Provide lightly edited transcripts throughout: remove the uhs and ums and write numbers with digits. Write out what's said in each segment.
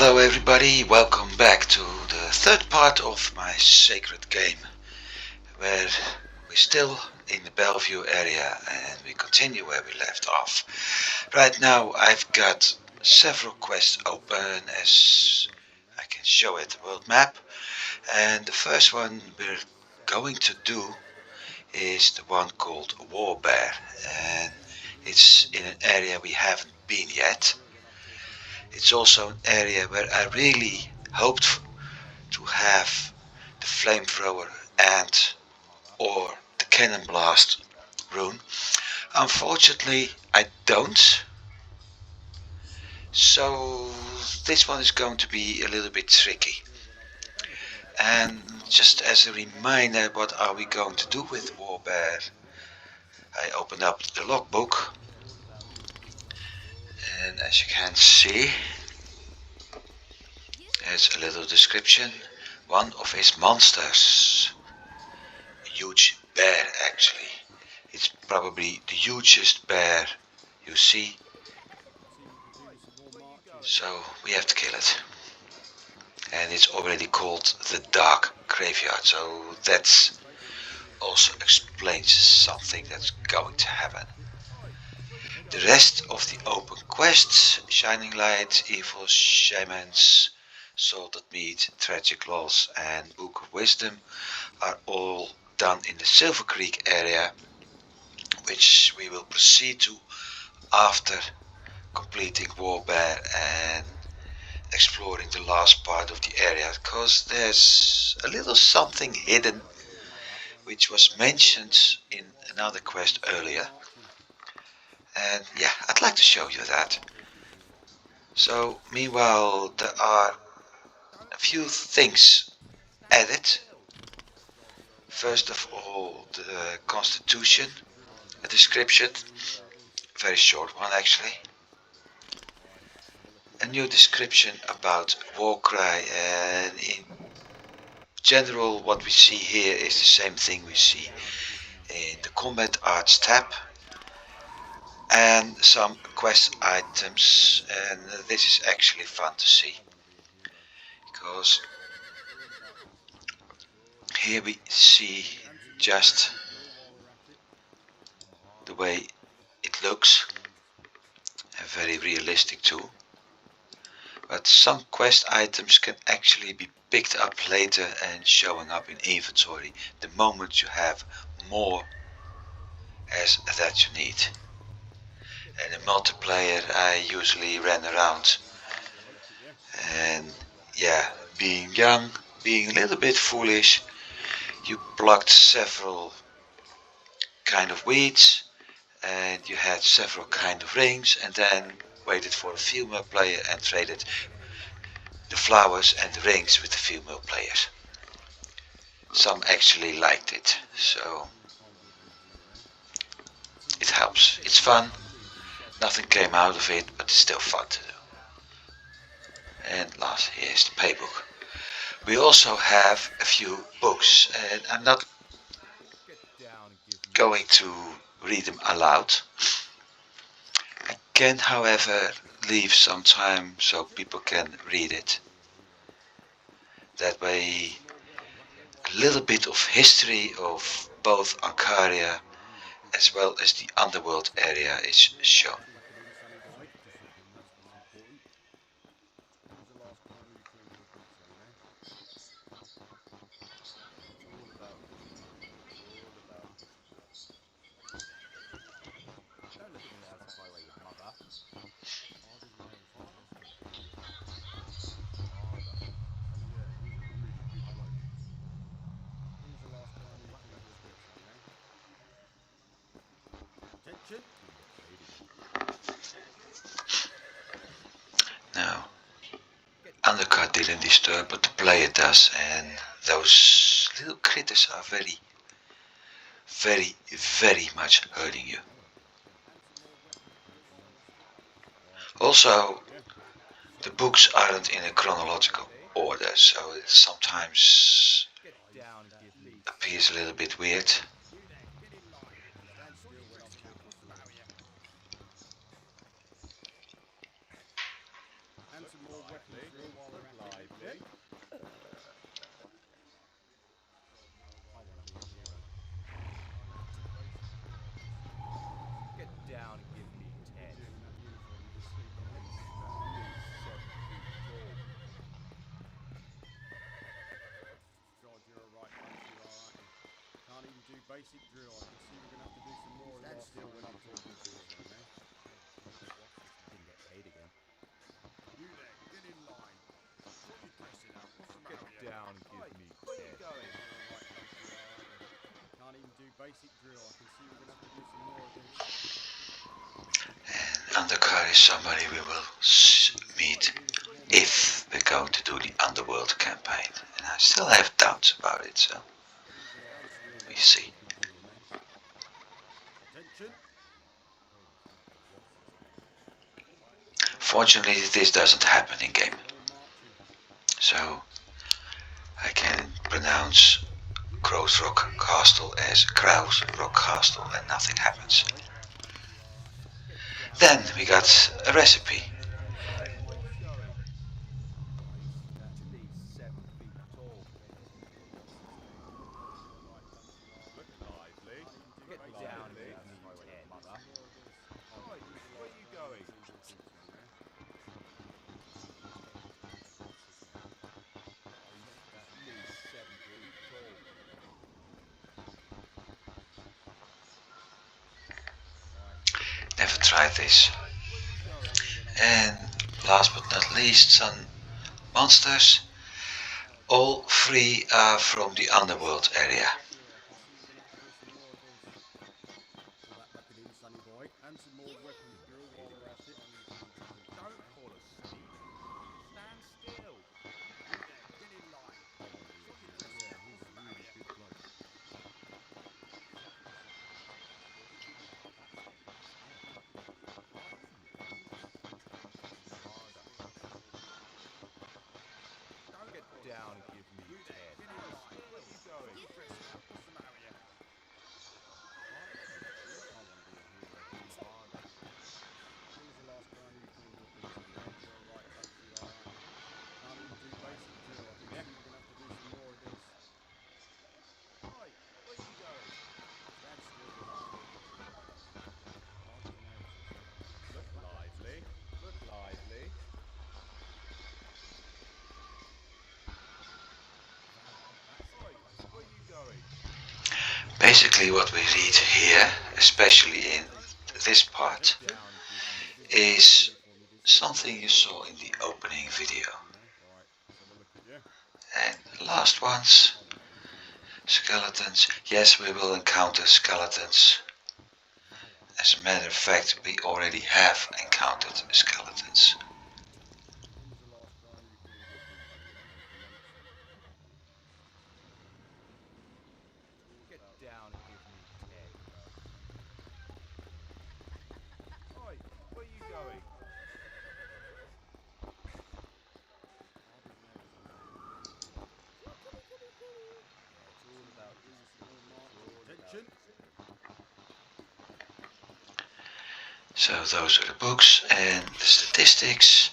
Hello everybody, welcome back to the third part of my sacred game, where we're still in the Bellevue area and we continue where we left off. Right now I've got several quests open, as I can show it the world map, and the first one we're going to do is the one called War Bear, and it's in an area we haven't been yet. It's also an area where I really hoped to have the flamethrower and or the cannonblast rune. Unfortunately I don't, so this one is going to be a little bit tricky. And just as a reminder, what are we going to do with Warbear? I opened up the logbook, and as you can see, there's a little description. One of his monsters, a huge bear actually. It's probably the hugest bear you see, so we have to kill it. And it's already called the Dark Graveyard, so that also explains something that's going to happen. The rest of the open quests, Shining Light, Evil Shamans, Salted Meat, Tragic Loss and Book of Wisdom, are all done in the Silvercreek area, which we will proceed to after completing Warbear and exploring the last part of the area, because there's a little something hidden which was mentioned in another quest earlier, and yeah, I'd like to show you that. So meanwhile there are a few things added. First of all, the constitution, a description, very short one actually. A new description about Warcry, and in general what we see here is the same thing we see in the combat arts tab, and some quest items, and this is actually fun to see, because here we see just the way it looks, and very realistic too. But some quest items can actually be picked up later and showing up in inventory the moment you have more as that you need. And in multiplayer I usually ran around, and yeah, being young, being a little bit foolish, you plucked several kind of weeds and you had several kind of rings, and then waited for a female player and traded the flowers and the rings with the female players. Some actually liked it, so it helps. It's fun. Nothing came out of it, but it's still fun to do. And last, here's the playbook. We also have a few books, and I'm not going to read them aloud. I can, however, leave some time so people can read it. That way a little bit of history of both Arcadia as well as the Underworld area is shown. Now, undercut didn't disturb, but the player does, and those little critters are very, very much hurting you. Also, the books aren't in a chronological order, so it sometimes appears a little bit weird. And Undercar is somebody we will meet if we're going to do the Underworld campaign. And I still have doubts about it, so we see. Fortunately, this doesn't happen in game, so I can pronounce Crow's Rock Castle as Kraus Rock Castle and nothing happens. Then we got a recipe. Never tried this. And last but not least, some monsters. All three are from the Underworld area. Basically what we read here, especially in this part, is something you saw in the opening video. And last ones, skeletons. Yes, we will encounter skeletons. As a matter of fact, we already have encountered skeletons. So those are the books and the statistics.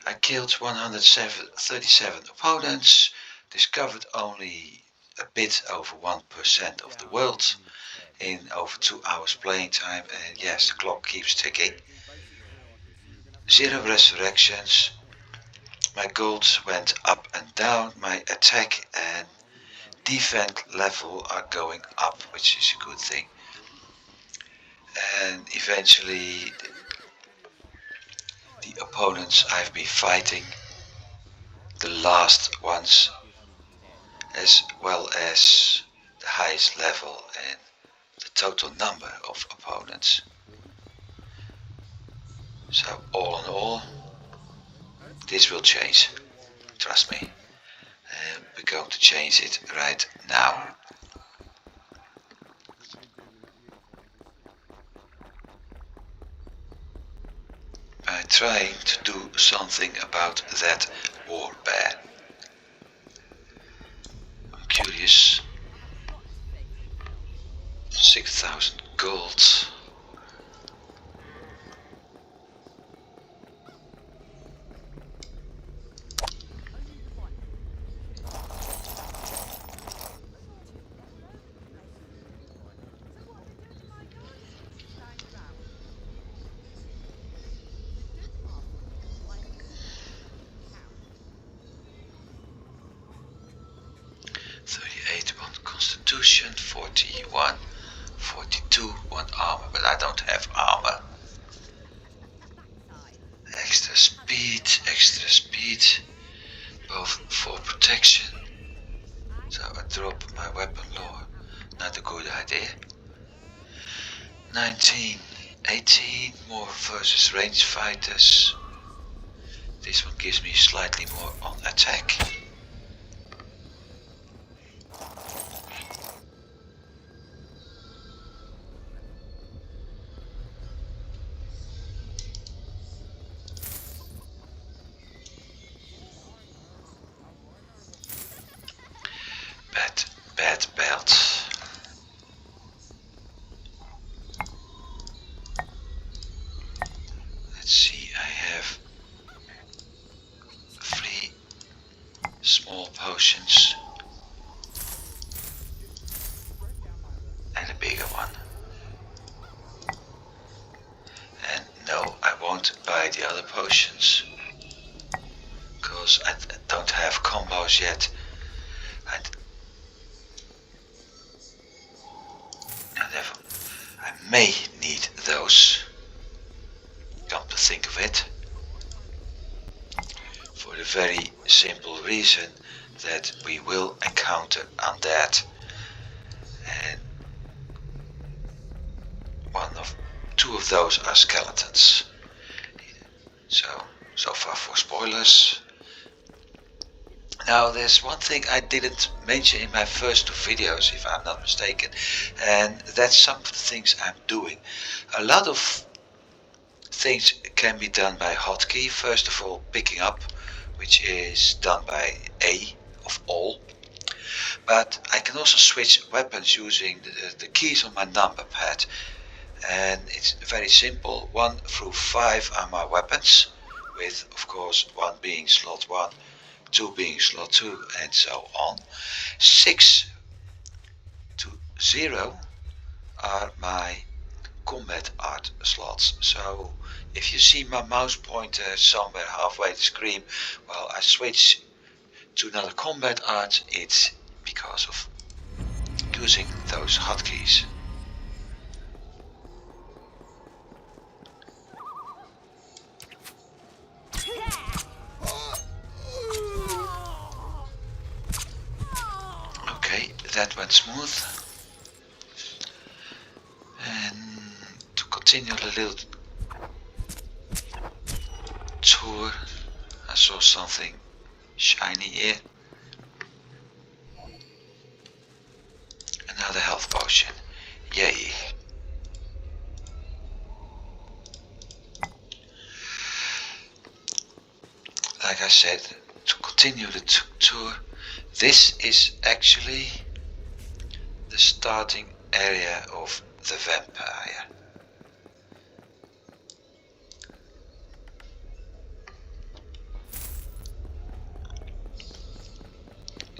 I killed 137 opponents, discovered only a bit over 1% of the world in over 2 hours playing time, and yes, the clock keeps ticking. 0 resurrections. My golds went up and down, my attack and defense level are going up, which is a good thing. And eventually the opponents I've been fighting, the last ones, as well as the highest level and the total number of opponents. So all in all, this will change, trust me. And we're going to change it right now. By trying to do something about that war bear. I'm curious. 6,000 gold. constitution, 41, 42, 1 armor, but I don't have armor. Extra speed, both for protection. So I drop my weapon lore, not a good idea. 19, 18, more versus range fighters. This one gives me slightly more on attack. Bad belt. Let's see, I have 3 small potions and a bigger one. And no, I won't buy the other potions because I don't have combos yet. I may need those, come to think of it, for the very simple reason that we will encounter undead, and 2 of those are skeletons. So far for spoilers. Now there's one thing I didn't mention in my first 2 videos, if I'm not mistaken, and that's some of the things I'm doing. A lot of things can be done by hotkey. First of all, picking up, which is done by A of all. But I can also switch weapons using the keys on my number pad. And it's very simple. 1 through 5 are my weapons, with of course 1 being slot 1, 2 being slot 2, and so on. 6 to 0 are my combat art slots. So if you see my mouse pointer somewhere halfway the screen while I switch to another combat art, it's because of using those hotkeys. That went smooth. And to continue the little tour, I saw something shiny here. Another health potion. Yay. Like I said, to continue the tour, this is actually the starting area of the vampire.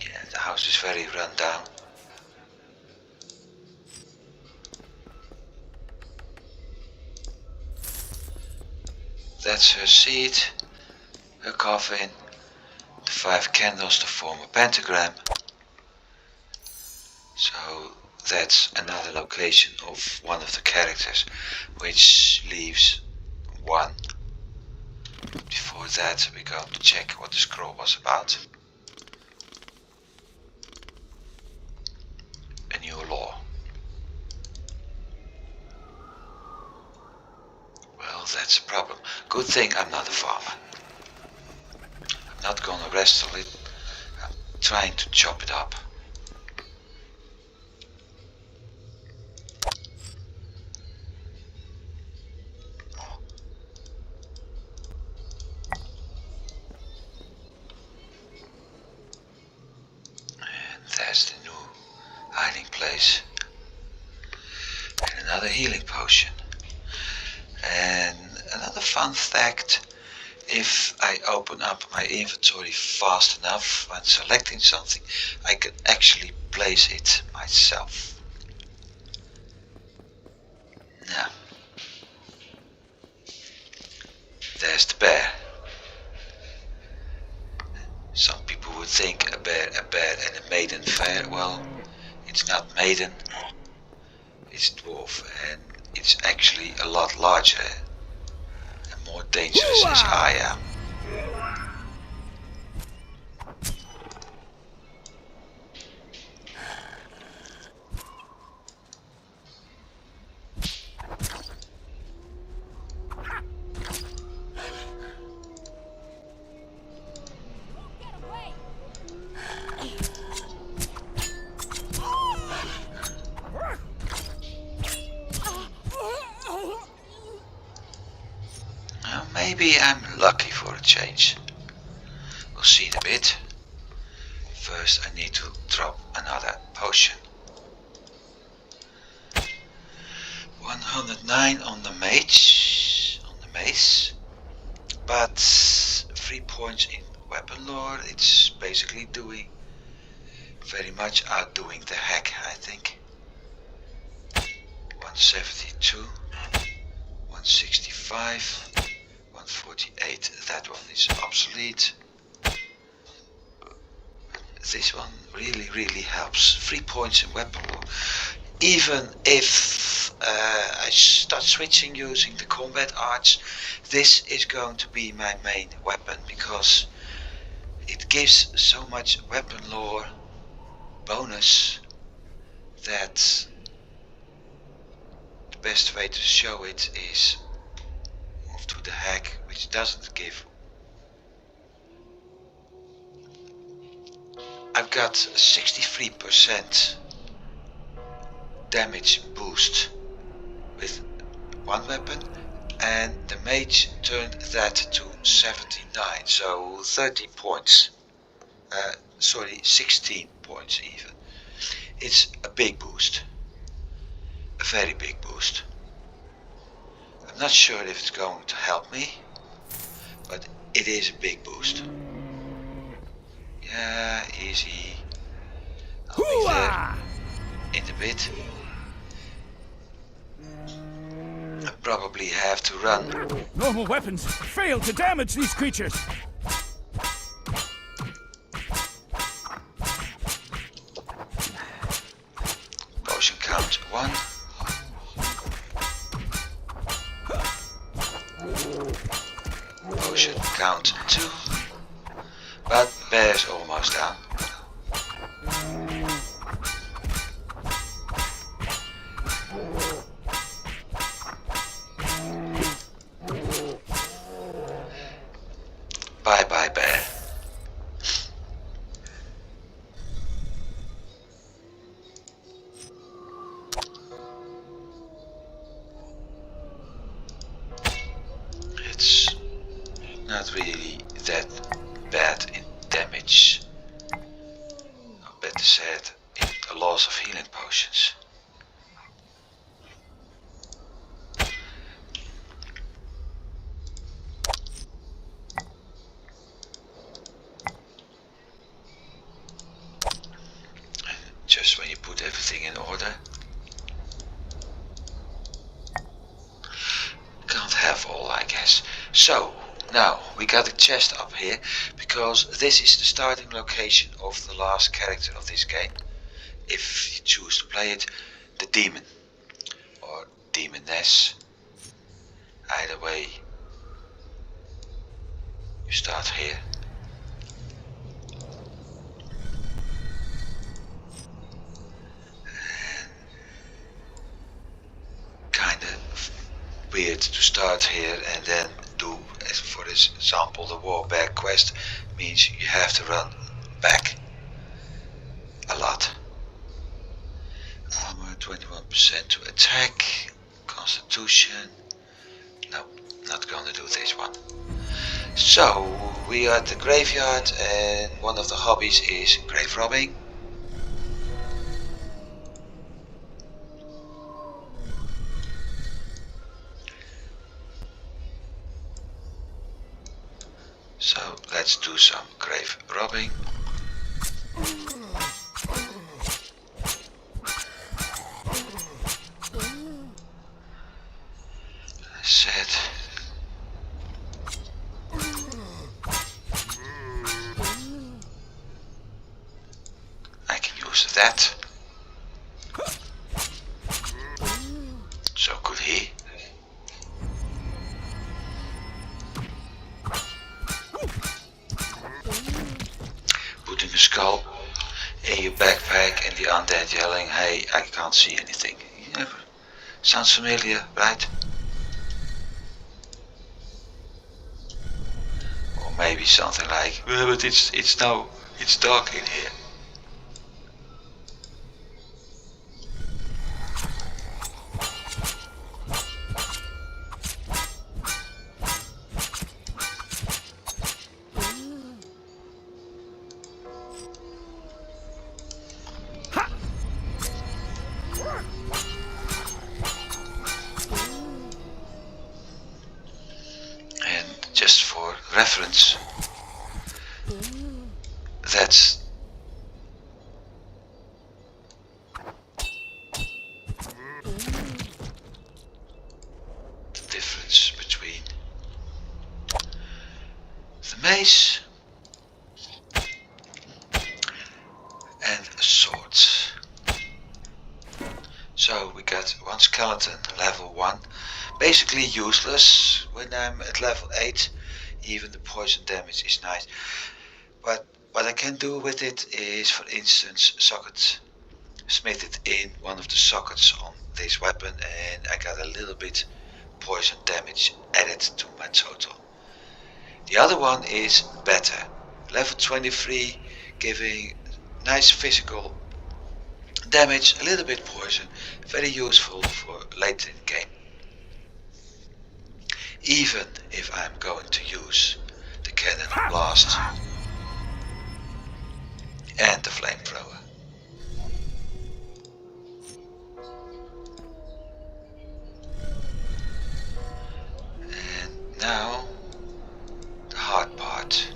Yeah, the house is very run down. That's her seat, her coffin, the 5 candles to form a pentagram. So that's another location of one of the characters, which leaves 1. Before that, we're going to check what the scroll was about. A new law. Well, that's a problem. Good thing I'm not a farmer. I'm not gonna wrestle it. I'm trying to chop it up. There's the new hiding place. And another healing potion. And another fun fact, if I open up my inventory fast enough when selecting something, I can actually place it myself. Now, there's the bear. Some people would think a bear and a maiden fair. Well, It's not maiden, it's dwarf, and it's actually a lot larger and more dangerous as I am. Maybe I'm lucky for a change. We'll see in a bit. First I need to drop another potion. 109 on the mace, but 3 points in weapon lore. It's basically doing very much outdoing the hack, I think. 172, 165. 148, that one is obsolete. This one really helps. 3 points in weapon lore. Even if I start switching using the combat arts, this is going to be my main weapon because it gives so much weapon lore bonus that the best way to show it is to the hack, which doesn't give. I've got 63% damage boost with one weapon, and the mage turned that to 79, so 30 points. 16 points even. It's a big boost, a very big boost. I'm not sure if it's going to help me, but it is a big boost. Yeah, easy. I'll be there in a bit. I probably have to run. Normal weapons fail to damage these creatures. Potion count 1. Potion count 2, but bear's almost down. Bye bye bear. It's not really that bad in damage, or better said, in a loss of healing potions. Just when you put everything in order. Can't have all, I guess. So, now we got a chest up here, because this is the starting location of the last character of this game. If you choose to play it, the demon, or demoness. Either way, you start here. Weird to start here and then do, as for this example, the warbear quest means you have to run back a lot. Armor 21% to attack, constitution. No, not gonna do this one. So we are at the graveyard, and one of the hobbies is grave robbing. So let's do some grave robbing. As said, I can use that. skull in your backpack and the undead yelling, "Hey, I can't see anything." Yeah, sounds familiar, right? Or maybe something like, "Well, but it's dark in here." Just for reference, that's the difference between the mace and a sword. So we got one skeleton, level 1, basically useless when I'm at level 8. Even the poison damage is nice, but what I can do with it is, for instance, smith it in one of the sockets on this weapon, and I got a little bit poison damage added to my total. The other one is better, level 23, giving nice physical damage, a little bit poison, very useful for late in the game. Even if I'm going to use the cannonblast and the flamethrower. And now the hard part.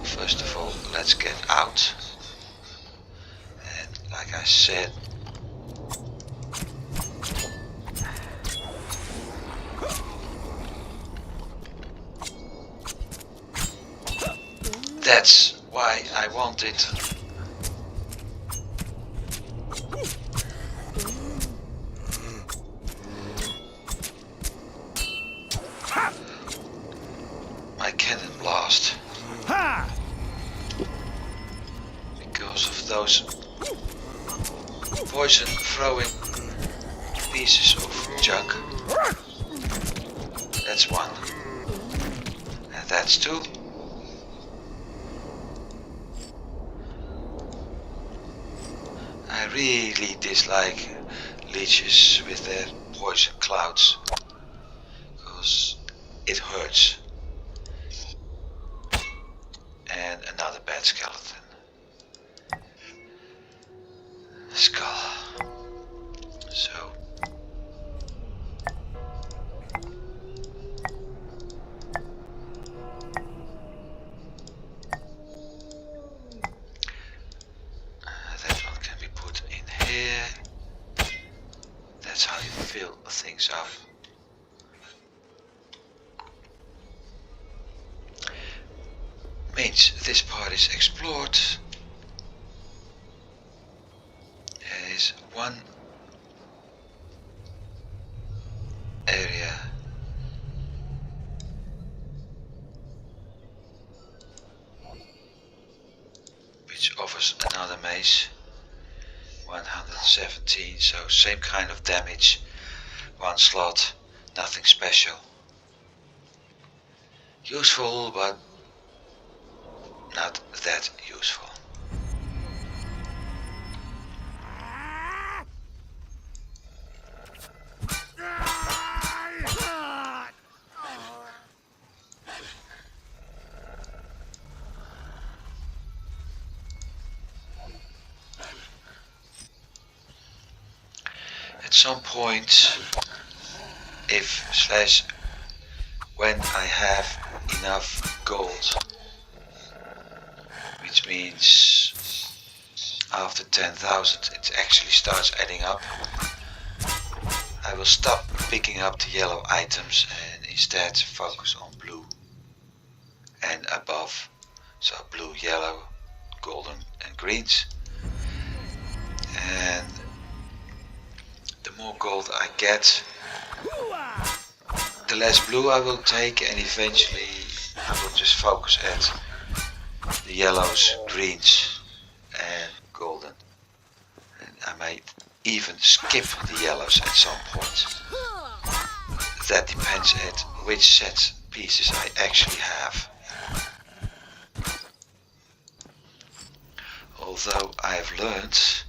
First of all, let's get out. And like I said, that's why I wanted my cannonblast, because of those poison throwing pieces of junk. That's one, and that's two. I really dislike leeches with their poison clouds, because it hurts. And another bad skeleton. Skull. So that one can be put in here. That's how you fill things up. Means this part is explored. There is one area which offers another mace, 117, so same kind of damage, one slot, nothing special. Useful, but not that useful. At some point, when I have enough gold, which means after 10,000 it actually starts adding up, I will stop picking up the yellow items and instead focus on blue and above. So blue, yellow, golden and greens. And the more gold I get, the less blue I will take, and eventually I will just focus at the yellows, greens and golden. And I might even skip the yellows at some point. That depends at which set pieces I actually have. Although I have learned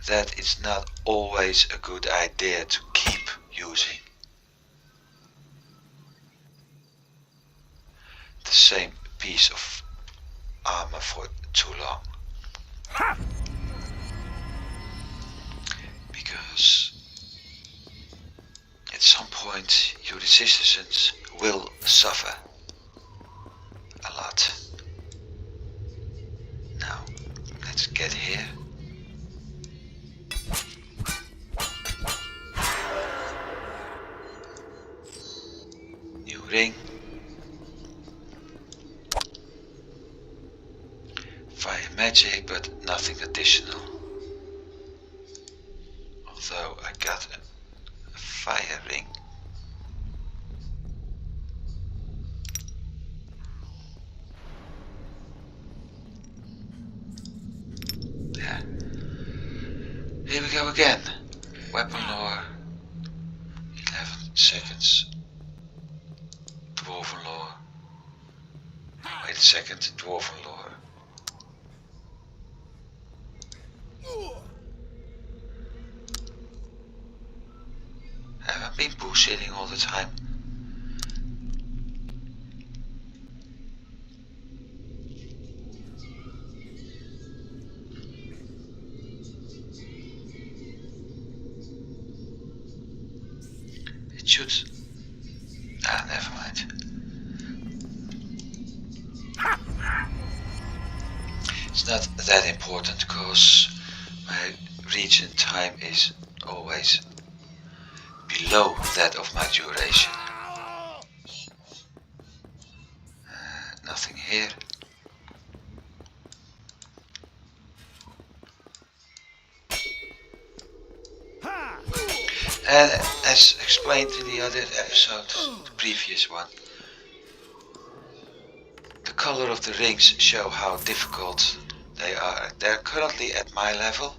that it's not always a good idea to keep using the same piece of armor for too long. Because at some point your resistance will suffer a lot. Now let's get here. New ring. Fire magic, but nothing additional. Although I got a fire ring. Yeah. Here we go again. Weapon lore. 11 seconds. Dwarven lore. Wait a second. Dwarven lore. Haven't been bullshitting all the time. It should. Ah, never mind. It's not that important because my regen time is always below that of my duration. Nothing here. And as explained in the other episode, the previous one, the color of the rings show how difficult they are. They're currently at my level,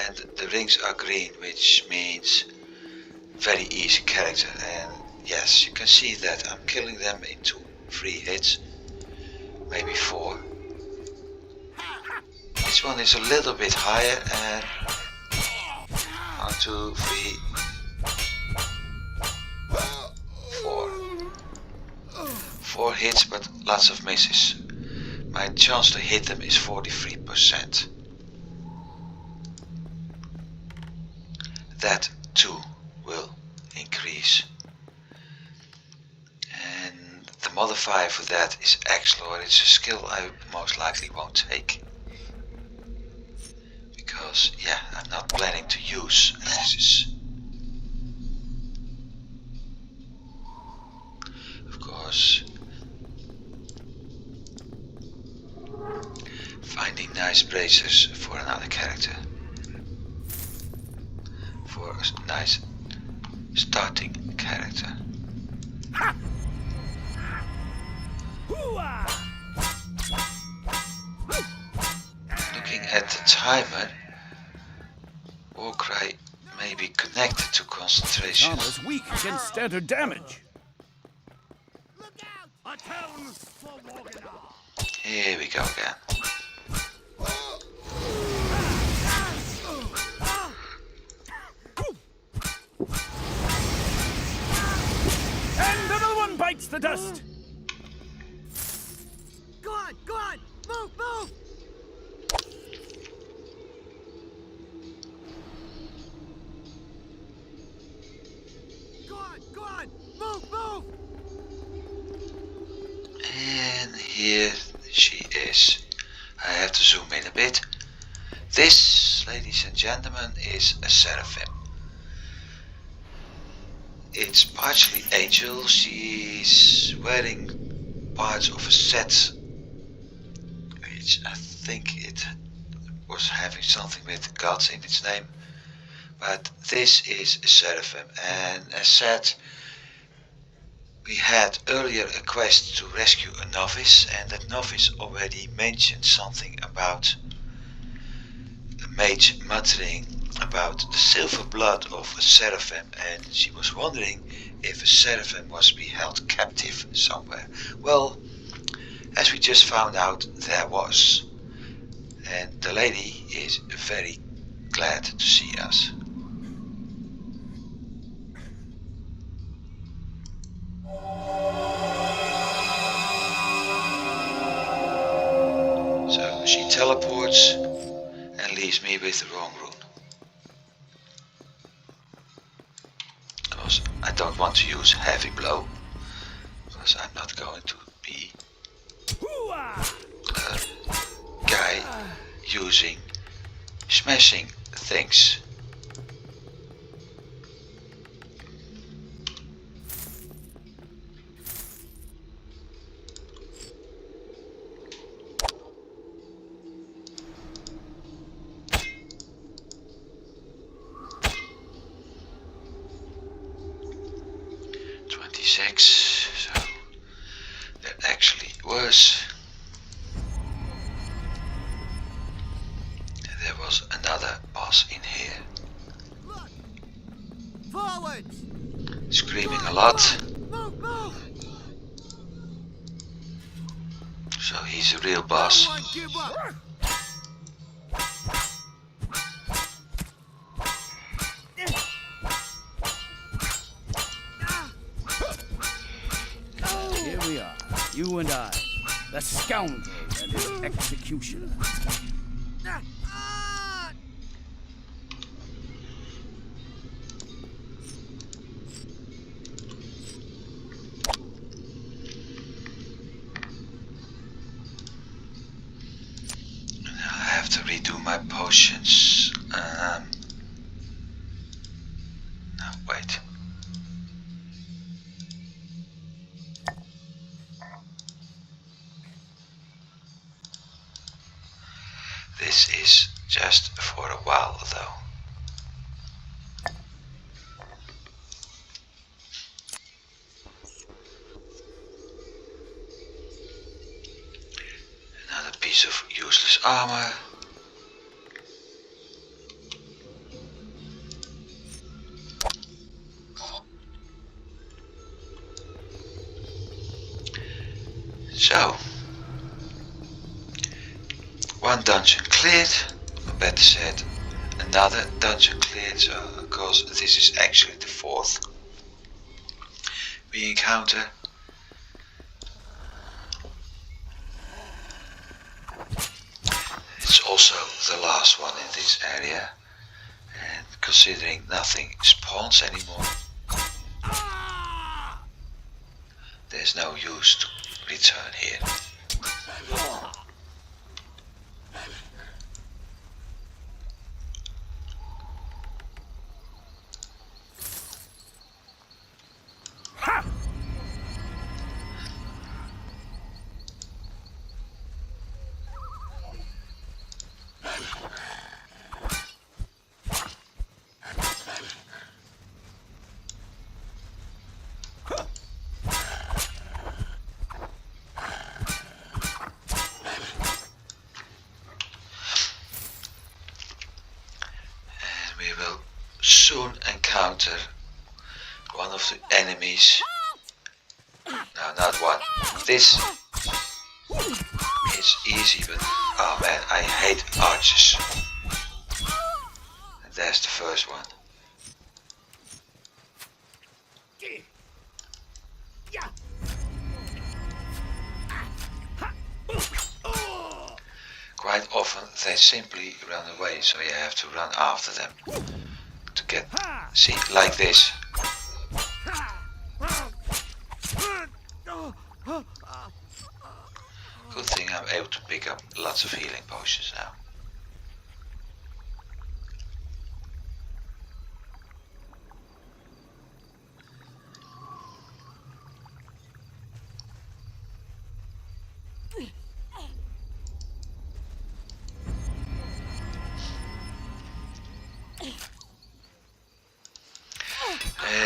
and the rings are green, which means very easy character. And yes, you can see that I'm killing them in 3 hits, maybe 4. This one is a little bit higher, and 1, 2, 3, 4. 4 hits, but lots of misses. My chance to hit them is 43%. That too will increase. And the modifier for that is X-Lore. It's a skill I most likely won't take. Because, yeah, I'm not planning to use axes. Of course, finding nice bracers for another character. For a nice starting character. Looking at the timer, Warcry may be connected to concentration. Armor's weak against standard damage. Look out! Atone for Morganar. Here we go again. And another one bites the dust. Go on! Move! Go on! Move! And here she is. I have to zoom in a bit. This, ladies and gentlemen, is a seraphim. It's partially angel. She's wearing parts of a set, which I think it was having something with gods in its name. But this is a seraphim, and as said, We had earlier a quest to rescue a novice, and that novice already mentioned something about a mage muttering about the silver blood of a seraphim, and she was wondering if a seraphim was to be held captive somewhere. Well, as we just found out, there was, and the lady is very glad to see us. So she teleports and leaves me with the wrong rune. Because I don't want to use heavy blow, because I'm not going to be a guy using smashing things. So that actually was. And there was another boss in here. Look! Forwards! Screaming a lot. Move, move! So he's a real boss. No one give up! Here we are, you and I, the scoundrel and his executioner. Ah! I have to redo my potions. No, wait. This is just for a while though. Another piece of useless armor. So, one dungeon cleared, or better said, another dungeon cleared, so because this is actually the fourth we encounter. It's also the last one in this area, and considering nothing spawns anymore, there's no use to return here. We will soon encounter one of the enemies. No, not one. This is easy, but oh man, I hate archers. And there's the first one. Quite often they simply run away, so you have to run after them to get, see, like this. Good thing I'm able to pick up lots of healing potions now.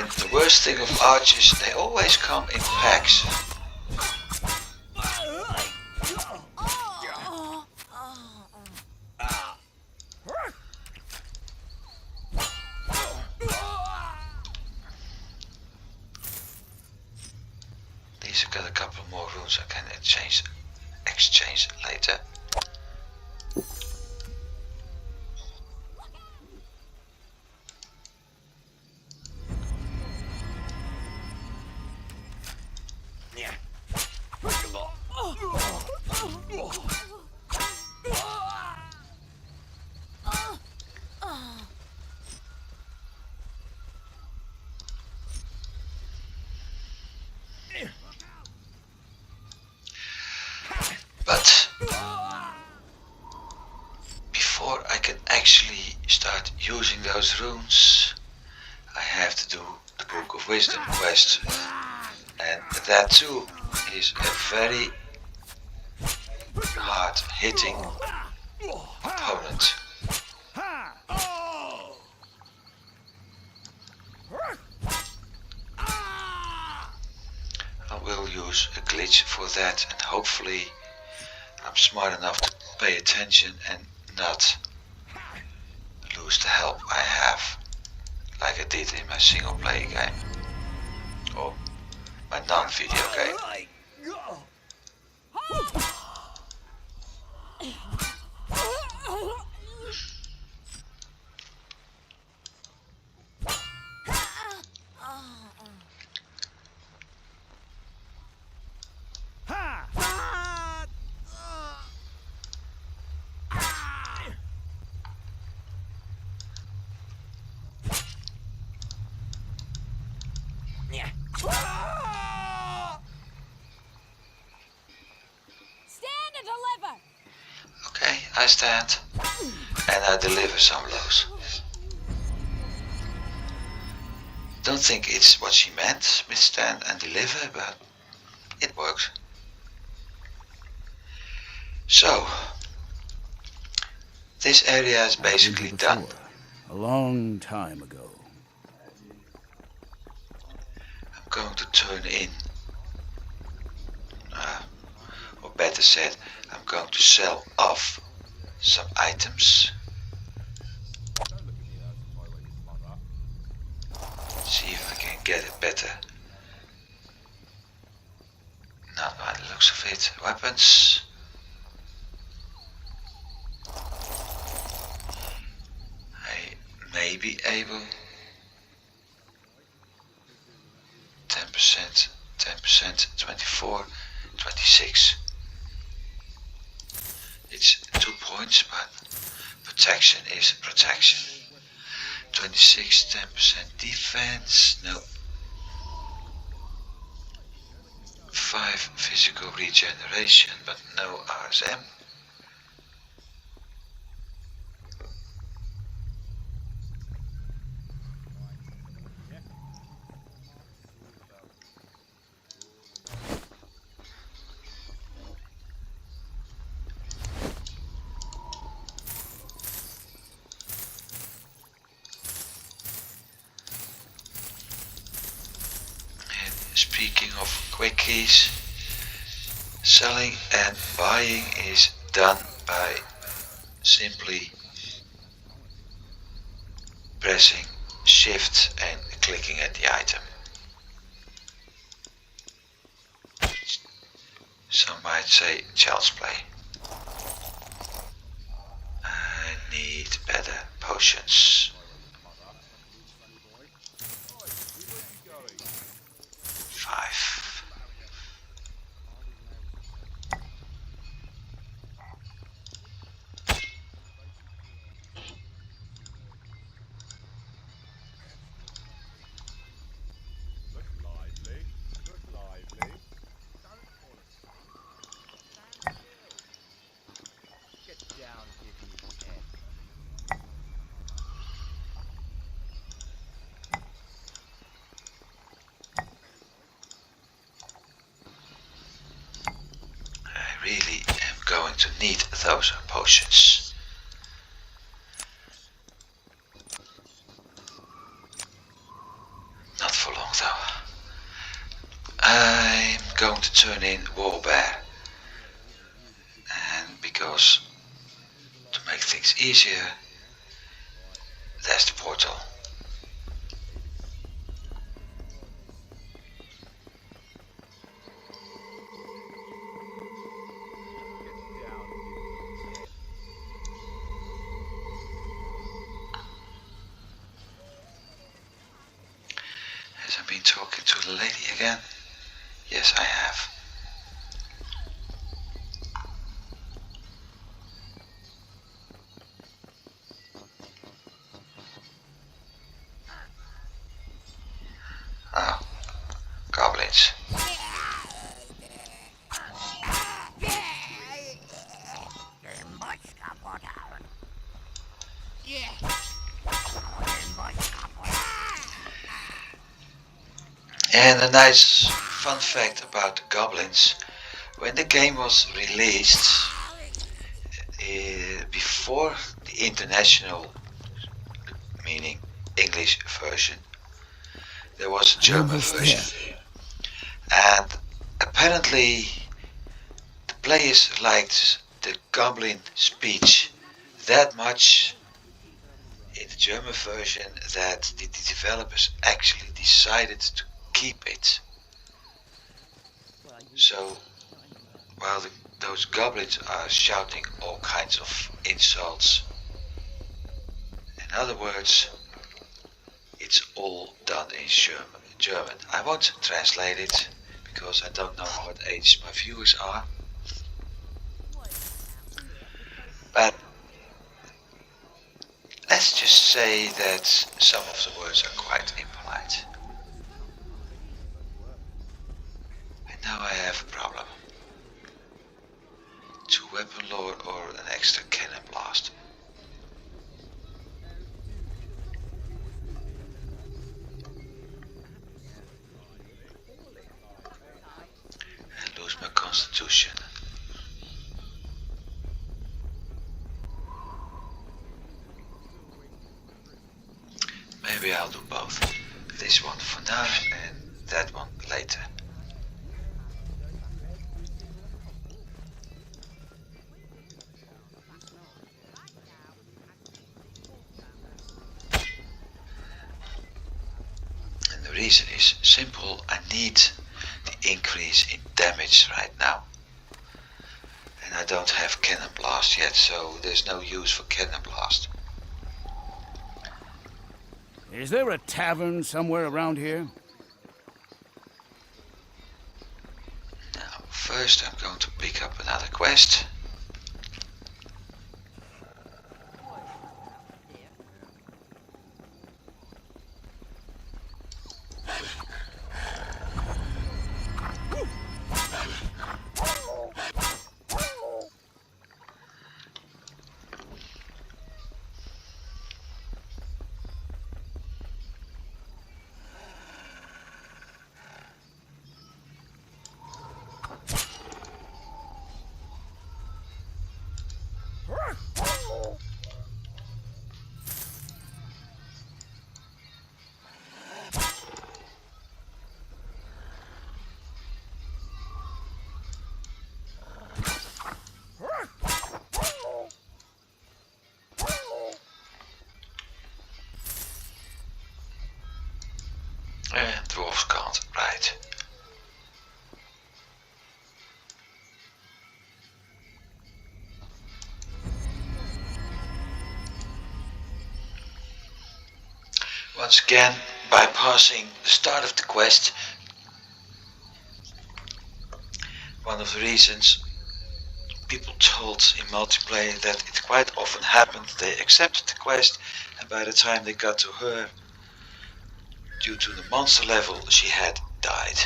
And the worst thing of archers, they always come in packs. These have got a couple more runes I can exchange later. But before I can actually start using those runes, I have to do the Book of Wisdom quest. And that too is a very hard hitting opponent. I will use a glitch for that, and hopefully I'm smart enough to pay attention and not lose the help I have, like I did in my single player game, or my non-video game. Okay, I stand and I deliver some blows. Don't think it's what she meant with stand and deliver, but it works. So, this area is basically done. A long time ago. I'm going to turn in, or better said, I'm going to sell off some items. See if I can get it better. Not by the looks of it. Weapons. I may be able. 10%, 10%, 24, 26. It's 2 points, but protection is protection. 26, 10% defense, no. 5 physical regeneration, but no RSM. Speaking of quickies, selling and buying is done by simply pressing shift and clicking at the item. Some might say child's play. I need better potions. 5. Really am going to need those potions. Not though. I'm going to turn in Warbear. And because to make things easier, there's the portal. Has I been talking to the lady again? Yes, I have. Oh, goblins. And a nice fun fact about the goblins, when the game was released, before the international, meaning English version, there was a German version. And apparently the players liked the goblin speech that much in the German version that the developers actually decided to keep it. So while those goblins are shouting all kinds of insults, in other words, it's all done in German. I won't translate it because I don't know what age my viewers are. But let's just say that some of the words are quite impolite. And now I have a problem. 2 weapon lore or an extra cannon blast. And lose my constitution. Maybe I'll do both. This one for now and that one later. And the reason is simple. I need the increase in damage right now. And I don't have cannon blast yet, so there's no use for cannon blast. Is there a tavern somewhere around here? Now, first I'm going to pick up another quest. And dwarves can't, right. Once again, bypassing the start of the quest. One of the reasons people told in multiplayer that it quite often happened, they accepted the quest and by the time they got to her, due to the monster level she had died.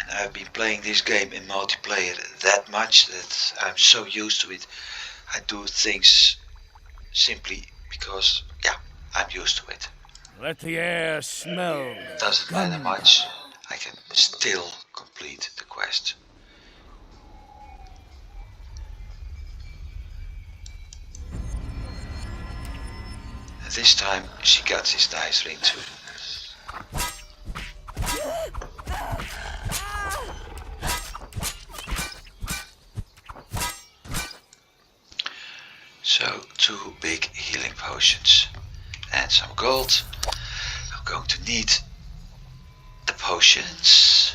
And I've been playing this game in multiplayer that much that I'm so used to it. I do things simply because, yeah, I'm used to it. Let the air smell. Doesn't matter much, I can still complete the quest. And this time she got this nice ring too. So 2 big healing potions and some gold. I'm going to need the potions.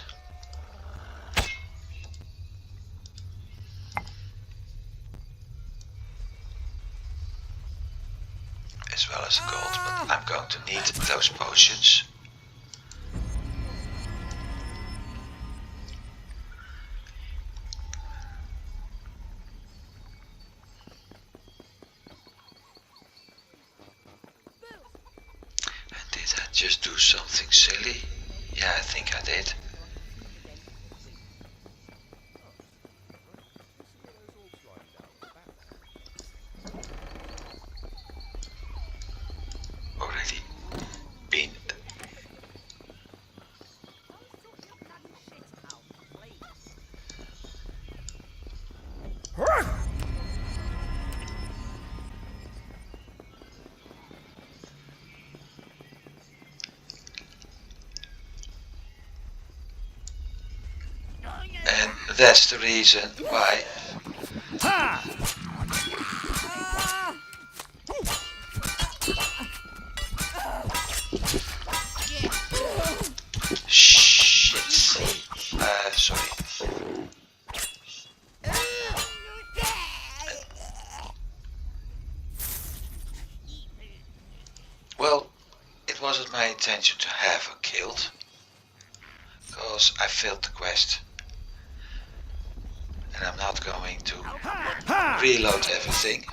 As well as the gold, but I'm going to need those potions. And did I just do something silly? Yeah, I think I did. Already been. And that's the reason why. Shit. Sorry. Well, it wasn't my intention to have her killed, because I failed the quest. And I'm not going to reload everything.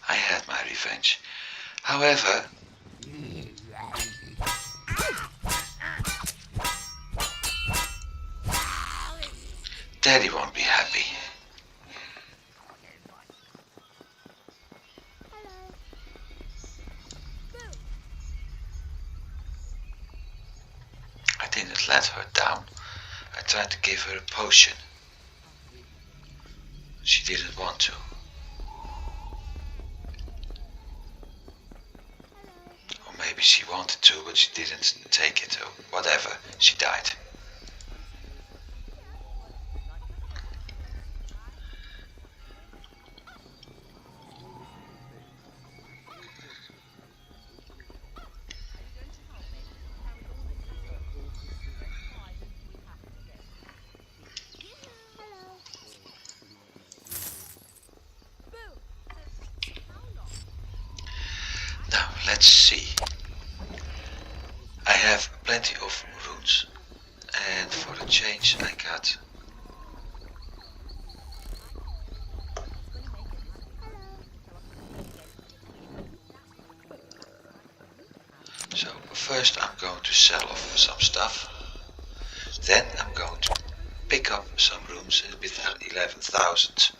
I had my revenge. However, Daddy won't be happy. I didn't let her down. I tried to give her a potion. She didn't want to. Or maybe she wanted to, but she didn't take it, or whatever. She died. Now, let's see. I have plenty of runes, and for a change I got so first I'm going to sell off some stuff, then I'm going to pick up some runes with 11,000.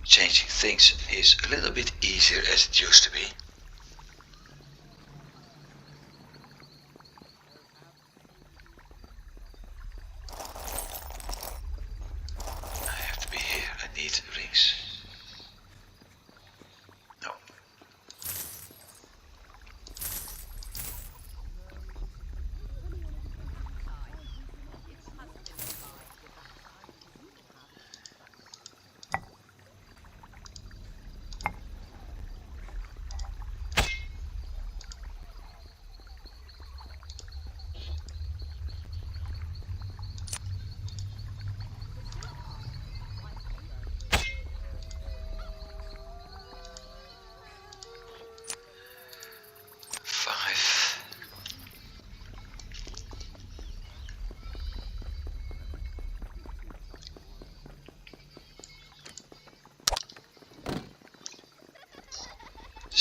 Changing things is a little bit easier as it used to be. I have to be here. I need rings. No.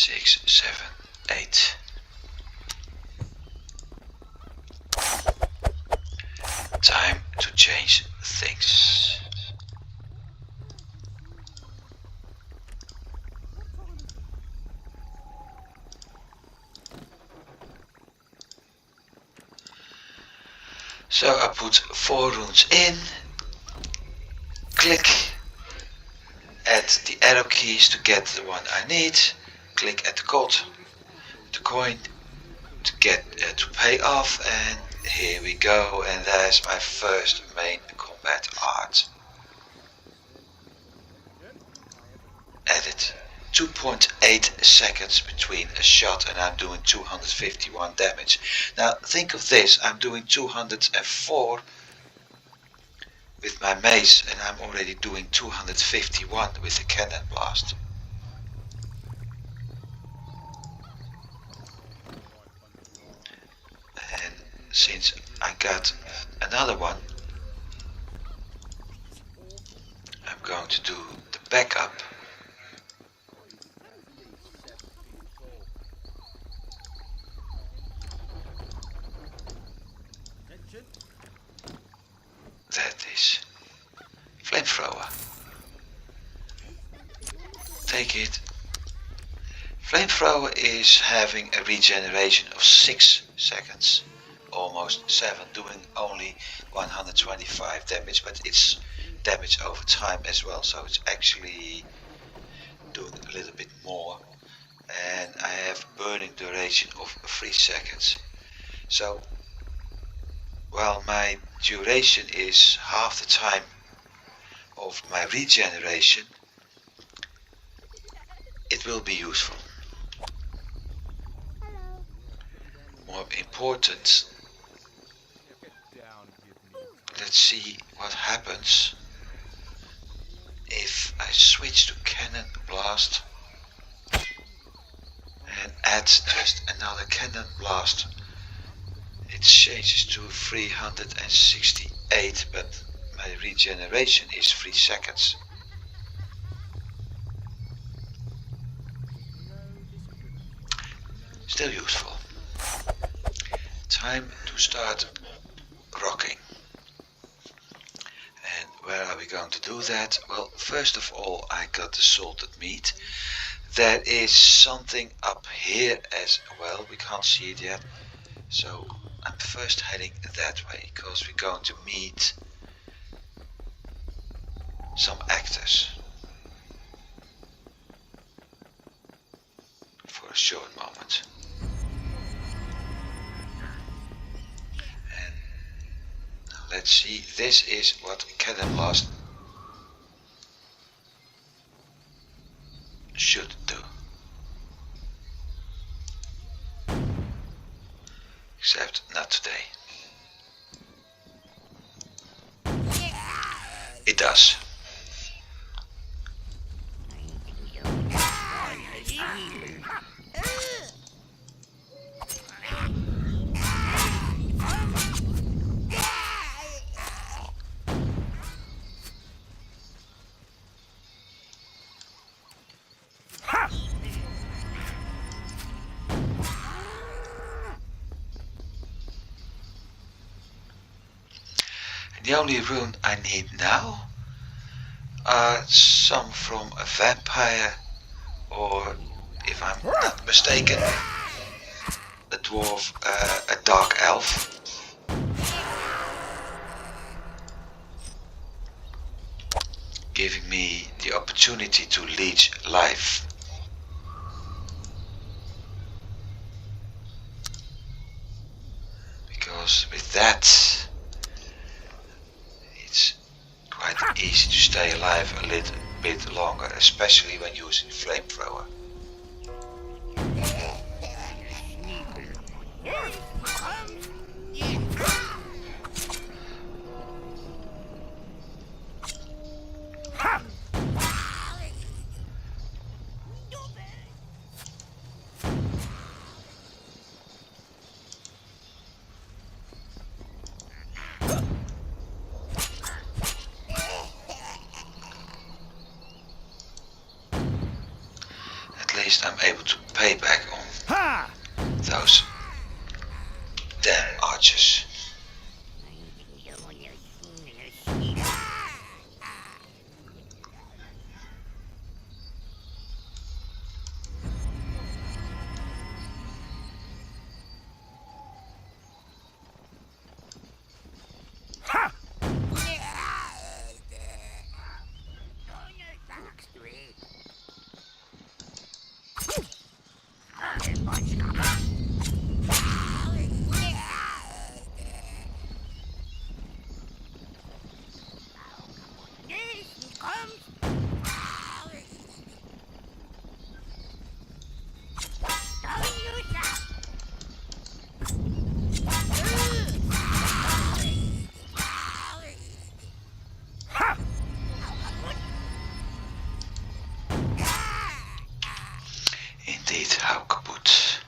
6, 7, 8. Time to change things. So I put 4 runes in, click at the arrow keys to get the one I need, click at the coin to get to pay off, and here we go, and there's my first main combat art. Edit. 2.8 seconds between a shot and I'm doing 251 damage. Now think of this, I'm doing 204 with my mace and I'm already doing 251 with the cannonblast. And since I got another one, I'm going to do the backup. That is flamethrower. Take it. Flamethrower is having a regeneration of 6 seconds, almost 7, doing only 125 damage, but it's damage over time as well, so it's actually doing a little bit more. And I have burning duration of 3 seconds. So while my duration is half the time of my regeneration, it will be useful. More important, let's see what happens if I switch to cannon blast and add just another cannon blast. It changes to 368, but my regeneration is 3 seconds. Still useful. Time to start rocking. And where are we going to do that? Well, first of all, I got the salted meat. There is something up here as well. We can't see it yet. So I'm first heading that way because we're going to meet some actors for a short moment. And now let's see, this is what cannonblast should do. Except not today. It does. The only rune I need now are some from a vampire, or if I'm not mistaken, a dwarf, a dark elf. Giving me the opportunity to leech life. Because with that, it's quite easy to stay alive a little bit longer, especially when using flamethrower. least I'm able to pay back on Ha! those damn archers. Ha! Ha! Indeed, how kaput.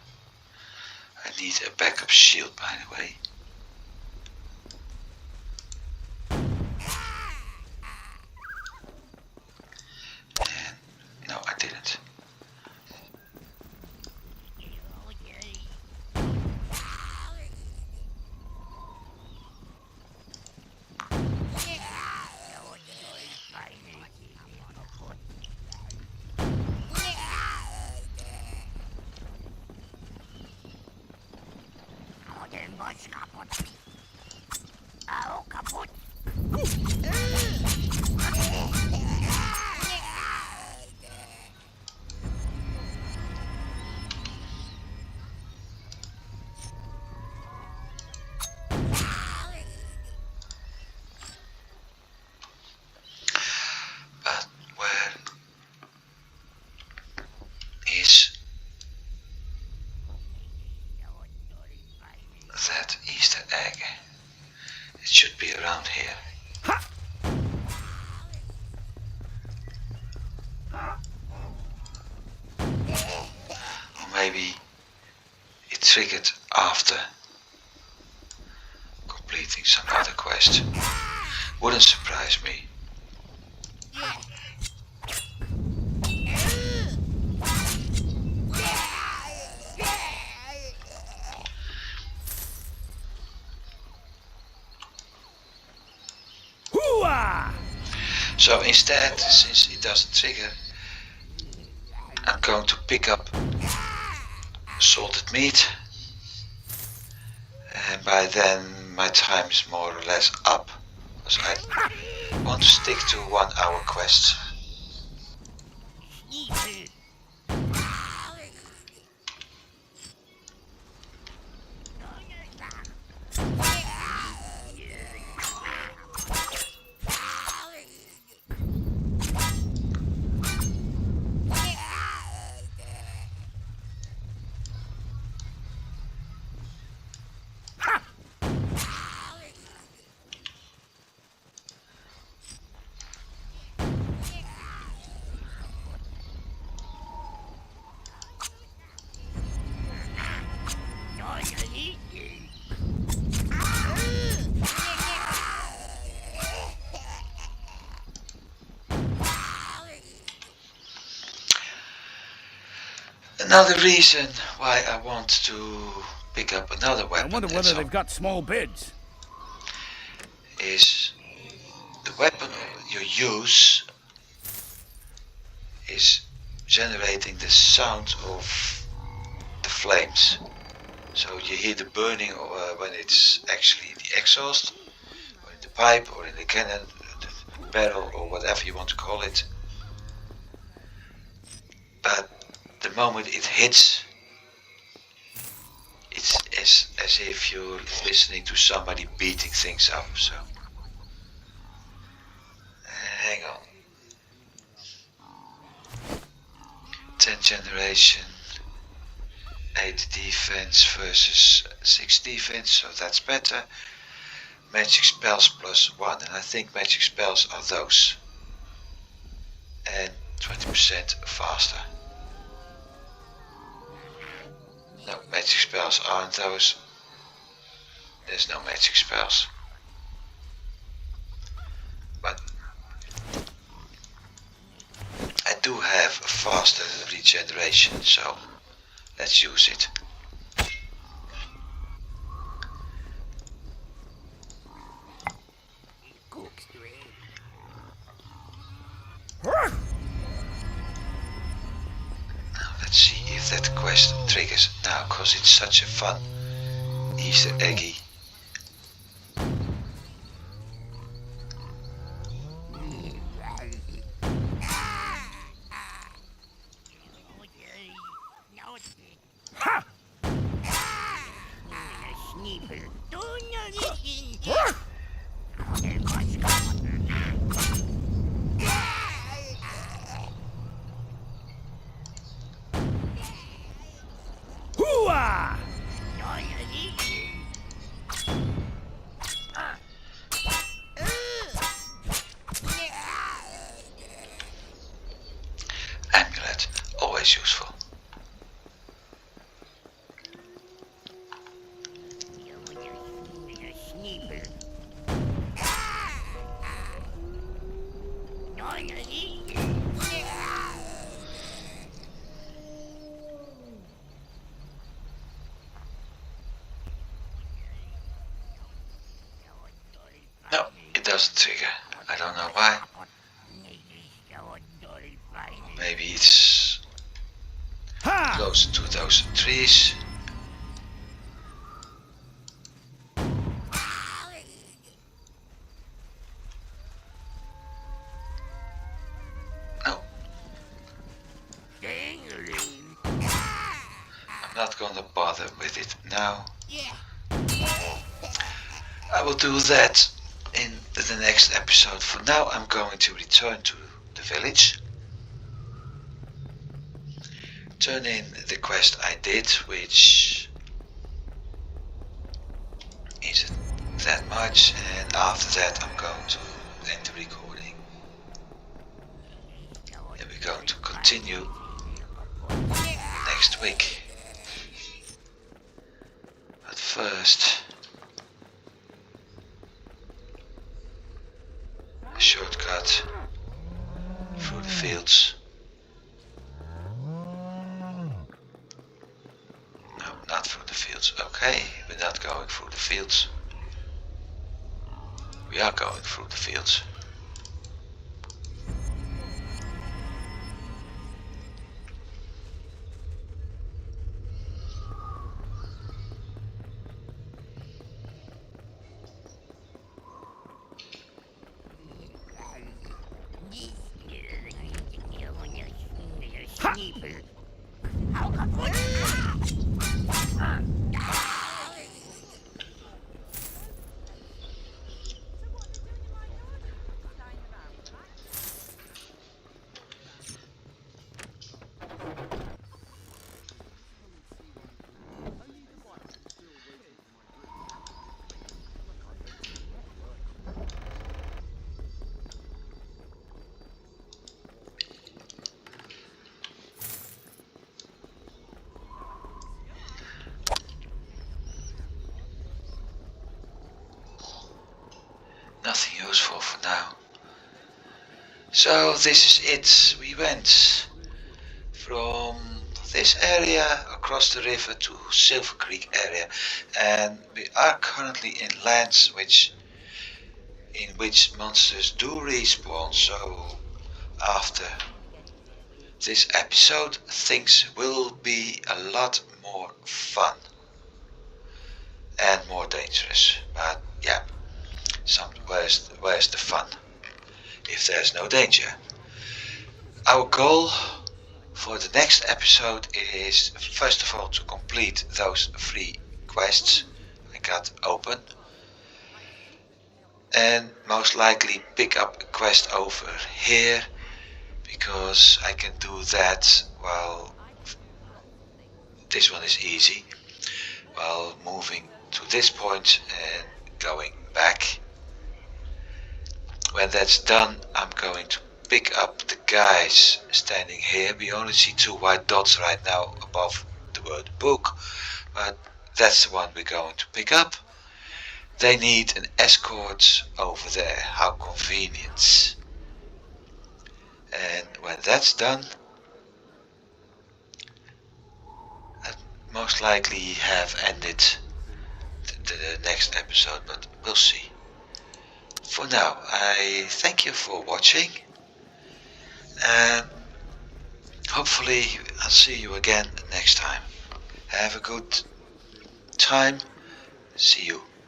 I need a backup shield, by the way. And no, I didn't. But where is that Easter egg? It should be around here. Ha! Or maybe it triggered after completing some other quest. Wouldn't surprise me. Hooah! So instead, since it doesn't trigger, I'm going to pick up salted meat, and by then my time is more or less up, because I want to stick to 1 hour quests. Another reason why I want to pick up another I weapon wonder whether they've got small bids. is the weapon you use is generating the sound of the flames. So you hear the burning when it's actually the exhaust, or in the pipe, or in the cannon, the barrel, or whatever you want to call it. But the moment it hits, it's as if you're listening to somebody beating things up. So hang on. 10 generation, 8 defense versus 6 defense, so that's better. Magic spells +1, and I think magic spells are those. And 20% faster. No, magic spells aren't those. There's no magic spells. But I do have a faster regeneration, so let's use it. Now let's see if that quest triggers now, because it's such a fun Easter eggy. Hooah! Amulet, always useful. No, it doesn't trigger. I don't know why. Maybe it's Ha! close to those trees. No, I'm not gonna bother with it now. I will do that in the next episode. For now, I'm going to return to the village. Turn in the quest I did, which isn't that much, and after that I'm going to end the recording. And we're going to continue next week. But first, a shortcut through the fields. No, not through the fields. Okay, we're not going through the fields. We are going through the fields. Nothing useful for now. So this is it. We went from this area across the river to Silvercreek area, and we are currently in lands in which monsters do respawn. So after this episode, things will be a lot more fun and more dangerous. But yeah, where's the fun if there's no danger? Our goal for the next episode is first of all to complete those 3 quests I got open, and most likely pick up a quest over here, because I can do that while this one is easy, while moving to this point and going back. When that's done, I'm going to pick up the guys standing here. We only see 2 white dots right now above the word book, but that's the one we're going to pick up. They need an escort over there. How convenient. And when that's done, most likely have ended the next episode, but we'll see. For now, I thank you for watching, and hopefully I'll see you again next time. Have a good time. See you.